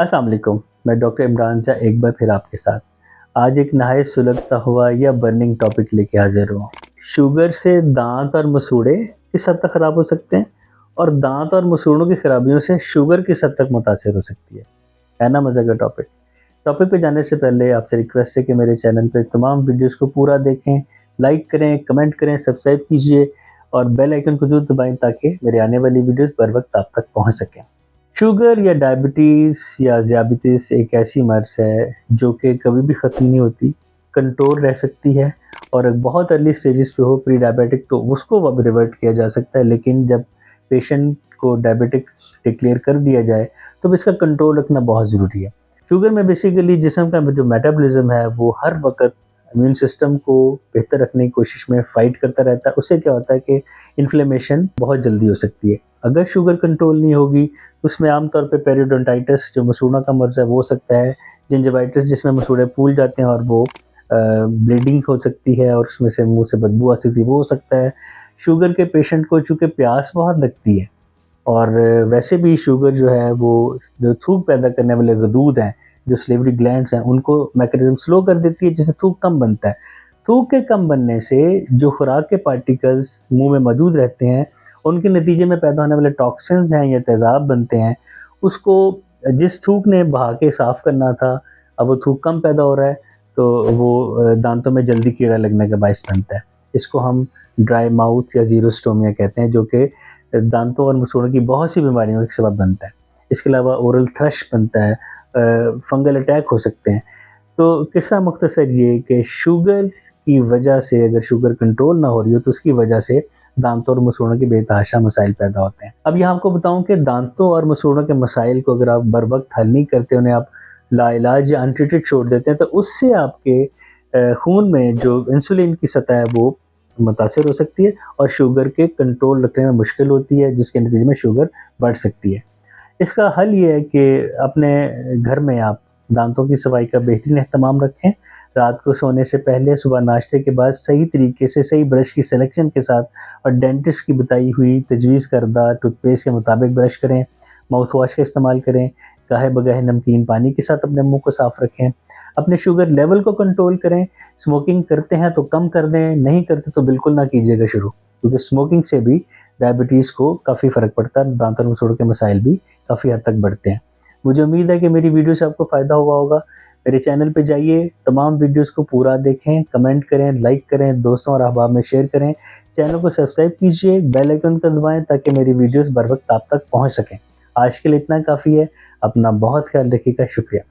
अस्सलाम वालेकुम। मैं डॉक्टर इमरान जा एक बार फिर आपके साथ आज एक नहायत सुलगता हुआ या बर्निंग टॉपिक लेके हाजिर हुआ। शुगर से दांत और मसूड़े किस हद तक ख़राब हो सकते हैं और दांत और मसूड़ों की खराबियों से शुगर किस हद तक मुतासिर हो सकती है ना मज़े का टॉपिक। टॉपिक पे जाने से पहले आपसे रिक्वेस्ट है कि मेरे चैनल पे तमाम वीडियोस को पूरा देखें, लाइक करें, कमेंट करें, सब्सक्राइब कीजिए और बेल आइकन को ज़रूर दबाएं ताकि मेरे आने वाली वीडियोस बर वक्त आप तक पहुंच सकें। शुगर या डायबिटीज़ या ज़ियाबितीस एक ऐसी मर्ज़ है जो कि कभी भी ख़त्म नहीं होती, कंट्रोल रह सकती है और एक बहुत अर्ली स्टेजेस पे हो प्री डायबिटिक तो उसको अब रिवर्ट किया जा सकता है, लेकिन जब पेशेंट को डायबिटिक डिक्लेयर कर दिया जाए तो इसका कंट्रोल रखना बहुत ज़रूरी है। शुगर में बेसिकली जिस्म का जो मेटाबॉलिज्म है वो हर वक़्त इम्यून सिस्टम को बेहतर रखने की कोशिश में फ़ाइट करता रहता है। उससे क्या होता है कि इन्फ्लेमेशन बहुत जल्दी हो सकती है। अगर शुगर कंट्रोल नहीं होगी तो उसमें आमतौर पे पेरियोडोंटाइटिस जो मसूड़ों का मर्ज़ है वो हो सकता है, जिंजिवाइटिस जिसमें मसूड़े फूल जाते हैं और वो ब्लीडिंग हो सकती है और उसमें से मुँह से बदबू आ सकती है, वो हो सकता है। शुगर के पेशेंट को चूँकि प्यास बहुत लगती है और वैसे भी शुगर जो है वो जो थूक पैदा करने वाले गदूद हैं, जो सलिवरी ग्लैंड्स हैं, उनको मैकेनिज़्म स्लो कर देती है जिससे थूक कम बनता है। थूक के कम बनने से जो खुराक के पार्टिकल्स मुँह में मौजूद रहते हैं, उनके नतीजे में पैदा होने वाले टॉक्सिन्स हैं या तेज़ाब बनते हैं, उसको जिस थूक ने बहा के साफ़ करना था, अब वो थूक कम पैदा हो रहा है, तो वो दांतों में जल्दी कीड़ा लगने का बाइस बनता है। इसको हम ड्राई माउथ या ज़ीरोस्टोमिया कहते हैं, जो कि दांतों और मसूड़ों की बहुत सी बीमारियों का सबब बनता है। इसके अलावा ओरल थ्रश बनता है, फंगल अटैक हो सकते हैं। तो किस्सा मुख्तसर ये कि शुगर की वजह से अगर शुगर कंट्रोल ना हो रही हो तो उसकी वजह से दांतों और मसूड़ों के बेतहाशा मसाइल पैदा होते हैं। अब यहाँ आपको बताऊँ कि दांतों और मसूड़ों के मसाइल को अगर आप बर वक्त हल नहीं करते, उन्हें आप लाइलाज या अनट्रीटेड छोड़ देते हैं तो उससे आपके खून में जो इंसुलिन की सतह है वो मुतासिर हो सकती है और शुगर के कंट्रोल रखने में मुश्किल होती है, जिसके नतीजे में शुगर बढ़ सकती है। इसका हल ये है कि अपने घर में आप दांतों की सफाई का बेहतरीन एहतमाम रखें। रात को सोने से पहले, सुबह नाश्ते के बाद सही तरीके से सही ब्रश की सिलेक्शन के साथ और डेंटिस्ट की बताई हुई तजवीज़ करदा टूथपेस्ट के मुताबिक ब्रश करें। माउथ वॉश का इस्तेमाल करें। गाहे बगाहे नमकीन पानी के साथ अपने मुँह को साफ़ रखें। अपने शुगर लेवल को कंट्रोल करें। स्मोकिंग करते हैं तो कम कर दें, नहीं करते तो बिल्कुल ना कीजिएगा शुरू, क्योंकि स्मोकिंग से भी डायबिटीज़ को काफ़ी फ़र्क पड़ता है, दांत और मसूड़ों के मसाइल भी काफ़ी हद तक बढ़ते हैं। मुझे उम्मीद है कि मेरी वीडियो से आपको फ़ायदा हुआ होगा। मेरे चैनल पे जाइए, तमाम वीडियोस को पूरा देखें, कमेंट करें, लाइक करें, दोस्तों और अहबाब में शेयर करें। चैनल को सब्सक्राइब कीजिए, बेल आइकन को दबाएँ ताकि मेरी वीडियोस बर वक्त आप तक पहुँच सकें। आज के लिए इतना काफ़ी है। अपना बहुत ख्याल रखिएगा। शुक्रिया।